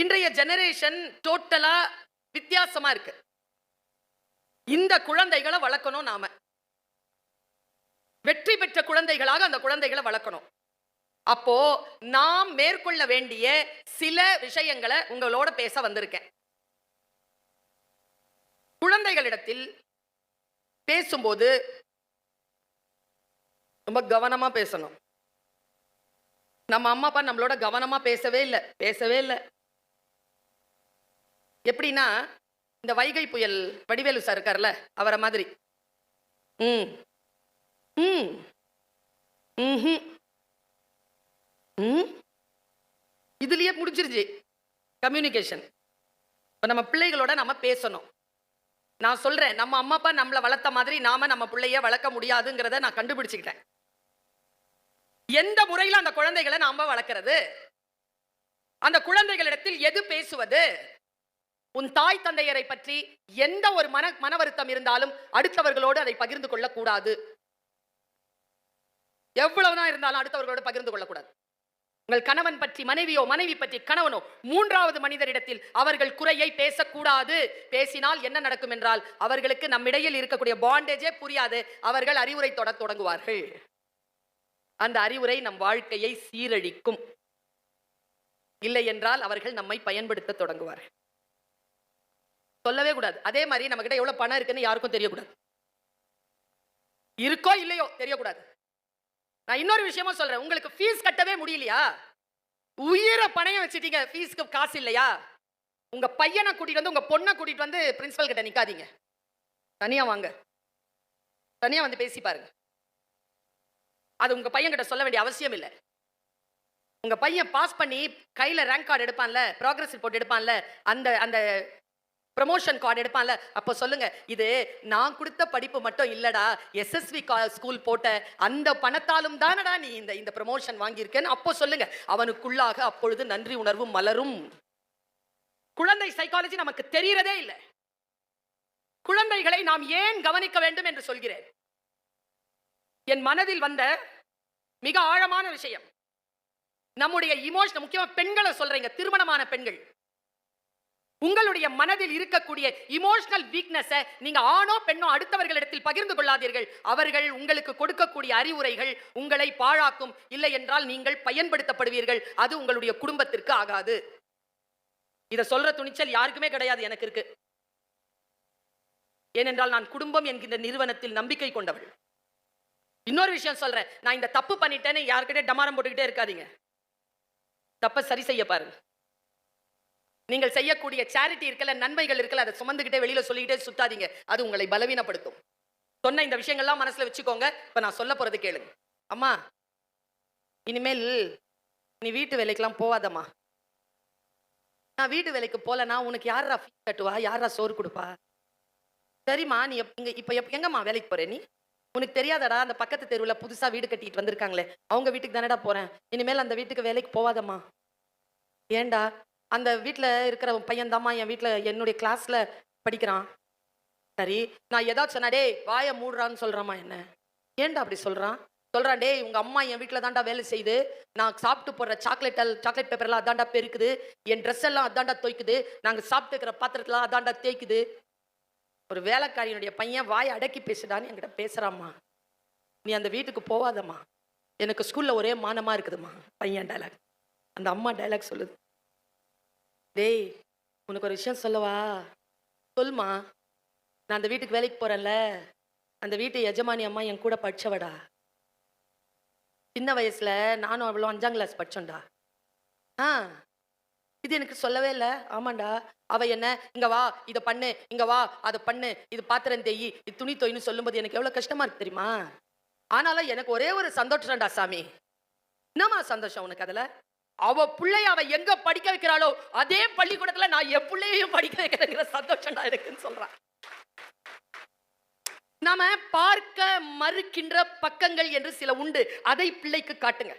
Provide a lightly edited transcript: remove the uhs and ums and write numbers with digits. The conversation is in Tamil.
இன்றைய ஜெனரேஷன் டோட்டலா வித்தியாசமா இருக்கு. இந்த குழந்தைகளை வளர்க்கணும். நாம வெற்றி பெற்ற குழந்தைகளாக அந்த குழந்தைகளை வளர்க்கணும். அப்போ நாம் மேற்கொள்ள வேண்டிய சில விஷயங்களை உங்களோட பேச வந்திருக்கேன். குழந்தைகளிடத்தில் பேசும்போது ரொம்ப கவனமா பேசணும். நம்ம அம்மா அப்பா நம்மளோட கவனமா பேசவே இல்லை. எப்படின்னா, இந்த வைகை புயல் வடிவேலு சார் இருக்கார்ல, அவரை மாதிரி இதுலயே முடிஞ்சிருச்சு கம்யூனிகேஷன். இப்ப நம்ம பிள்ளைகளோட நம்ம பேசணும். நான் சொல்றேன், நம்ம அம்மா அப்பா நம்மளை வளர்த்த மாதிரி நாம நம்ம பிள்ளைய வளர்க்க முடியாதுங்கிறத நான் கண்டுபிடிச்சுக்கிட்டேன். எந்த முறையில் அந்த குழந்தைகளை நாம வளர்க்கிறது? அந்த குழந்தைகளிடத்தில் எது பேசுவது? உன் தாய் தந்தையரை பற்றி எந்த ஒரு மன வருத்தம் இருந்தாலும் அடுத்தவர்களோடு அதை பகிர்ந்து கொள்ள கூடாது. எவ்வளவுதான் இருந்தாலும் அடுத்தவர்களோடு பகிர்ந்து கொள்ளக்கூடாது. உங்கள் கணவன் பற்றி மனைவியோ, மனைவி பற்றி கணவனோ, மூன்றாவது மனிதரிடத்தில் அவர்கள் குறையை பேசக்கூடாது. பேசினால் என்ன நடக்கும் என்றால், அவர்களுக்கு நம்மிடையில் இருக்கக்கூடிய பாண்டேஜே புரியாது. அவர்கள் அறிவுரை தொடங்குவார்கள். அந்த அறிவுரை நம் வாழ்க்கையை சீரழிக்கும். இல்லை என்றால் அவர்கள் நம்மை பயன்படுத்த தொடங்குவார்கள். சொல்லவே கூடாது. அதே மாதிரி நம்ம கிட்ட எவ்வளவு பணம் இருக்குன்னு யாருக்கும் தெரியக்கூடாது. இருக்கோ இல்லையோ தெரியக்கூடாது. நான் இன்னொரு விஷயமும் சொல்றேன். உங்களுக்கு ஃபீஸ் கட்டவே முடியலையா? உயிரை பணையம் வச்சுட்டீங்க, ஃபீஸ்க்கு காசு இல்லையா? உங்க பையனை கூட்டிட்டு வந்து, உங்க பொண்ணை கூட்டிட்டு வந்து பிரின்சிபல் கிட்ட நிக்காதீங்க. தனியா வாங்க, தனியா வந்து பேசி பாருங்க. அது உங்க பையன் கிட்ட சொல்ல வேண்டிய அவசியம் இல்லை. உங்க பையன் பாஸ் பண்ணி கையில ரேங்க் கார்டு எடுப்பான்ல, ப்ராக்ரஸ் ரிப்போர்ட் எடுப்பான்ல, அந்த அந்த ப்ரமோஷன் கார்டு எடுப்பான்ல, அப்போ சொல்லுங்க, இது நான் கொடுத்த படிப்பு மட்டும் இல்லடா, எஸ்எஸ்வி ஸ்கூல் போட்ட அந்த பணத்தாலும் தானடா நீ இந்த ப்ரமோஷன் வாங்கியிருக்கேன்னு அப்போ சொல்லுங்க. அவனுக்குள்ளாக அப்பொழுது நன்றி உணர்வு மலரும். குழந்தை சைக்காலஜி நமக்கு தெரியறதே இல்லை. குழந்தைகளை நாம் ஏன் கவனிக்க வேண்டும் என்று சொல்கிறேன். என் மனதில் வந்த மிக ஆழமான விஷயம், நம்முடைய இமோஷன், முக்கியமா பெண்களை சொல்றீங்க, திருமணமான பெண்கள், உங்களுடைய மனதில் இருக்கக்கூடிய இமோஷனல் வீக்னஸ் நீங்க ஆணோ பெண்ணோ அடுத்தவர்களிடத்தில் பகிர்ந்து கொள்ளாதீர்கள். அவர்கள் உங்களுக்கு கொடுக்கக்கூடிய அறிவுரைகள் உங்களை பாழாக்கும். இல்லை என்றால் நீங்கள் பயன்படுத்தப்படுவீர்கள். அது உங்களுடைய குடும்பத்திற்கு ஆகாது. இத சொல்ற துணிச்சல் யாருக்குமே கிடையாது, எனக்கு இருக்கு. ஏனென்றால் நான் குடும்பம் என்கின்ற நிறுவனத்தில் நம்பிக்கை கொண்டவள். இன்னொரு விஷயம் சொல்றேன், நான் இந்த தப்பு பண்ணிட்டேன்னு யாருக்கிட்டே டமாரம் போட்டுக்கிட்டே இருக்காதீங்க. தப்ப சரி செய்ய பாருங்க. நீங்கள் செய்யக்கூடிய சேரிட்டி இருக்கல, நன்மைகள் இருக்கல, அதை சுமந்துகிட்டே வெளியில சொல்லிக்கிட்டே சுத்தாதீங்க. அது உங்களை பலவீனப்படுத்தும். சொன்ன இந்த விஷயங்கள்லாம் மனசுல வச்சுக்கோங்க. இப்ப நான் சொல்ல போறது கேளுங்க. அம்மா, இனிமேல் நீ வீட்டு வேலைக்கெல்லாம் போவாதம்மா. நான் வீட்டு வேலைக்கு போலனா உனக்கு யாரா ஃபீஸ் கட்டுவா, யாரா சோறு கொடுப்பா? சரிம்மா, நீ இப்ப எங்கம்மா வேலைக்கு போற? நீ உனக்கு தெரியாதடா, அந்த பக்கத்து தெருவில் புதுசா வீடு கட்டிட்டு வந்திருக்காங்களே, அவங்க வீட்டுக்கு தானடா போறேன். இனிமேல் அந்த வீட்டுக்கு வேலைக்கு போவாதம்மா. ஏண்டா? அந்த வீட்டில் இருக்கிற பையன் தாம்மா என் வீட்டில் என்னுடைய கிளாஸ்ல படிக்கிறான். சரி, நான் ஏதாச்சும் சொன்னா, டே வாயை மூடுறான்னு சொல்றாமா என்ன? ஏண்டா அப்படி சொல்றான்? டே உங்க அம்மா என் வீட்டில் தாண்டா வேலை செய்யுது, நான் சாப்பிட்டு போடுற சாக்லேட் பேப்பர்லாம் அதாண்டா பெருக்குது, என் ட்ரெஸ் எல்லாம் அதாண்டா துவைக்குது, நாங்கள் சாப்பிட்டு இருக்கிற பாத்திரத்தெல்லாம் அதாண்டா தேய்க்குது. ஒரு வேலைக்காரியினுடைய பையன் வாயை அடக்கி பேசுடான்னு என்கிட்ட பேசுறாம்மா. நீ அந்த வீட்டுக்கு போவாதம்மா, எனக்கு ஸ்கூல்ல ஒரே மானமா இருக்குதுமா. பையன் டைலாக். அந்த அம்மா டைலாக் சொல்லுது, டேய் உனக்கு ஒரு விஷயம் சொல்லவா? சொல்மா. நான் அந்த வீட்டுக்கு வேலைக்கு போறேன்ல, அந்த வீட்டு எஜமானி அம்மா என் கூட படிச்சவடா. சின்ன வயசுல நானும் அவ்வளோ 5ஆம் கிளாஸ் படிச்சோண்டா. இது எனக்கு சொல்லவே இல்லை. ஆமாண்டா, அவ என்ன இங்க வா இதை பண்ணு, இங்க வா அதை பண்ணு, இது பாத்திரம் தேயி, இது துணி தொய்னு சொல்லும்போது எனக்கு எவ்வளவு கஷ்டமா இருக்கு தெரியுமா? ஆனாலும் எனக்கு ஒரே ஒரு சந்தோஷம்டா சாமி. என்னமா சந்தோஷம் உனக்கு அதுல? அவ பிள்ளைய அவ எங்க படிக்க வைக்கிறாளோ அதே பள்ளிக்கூடத்துல நான் என் பிள்ளையையும் படிக்க வைக்கிறேங்கிற சந்தோஷம் தான் இருக்குன்னு சொல்றான். நாம பார்க்க மறுக்கின்ற பக்கங்கள் என்று சில உண்டு, அதை பிள்ளைக்கு காட்டுங்க.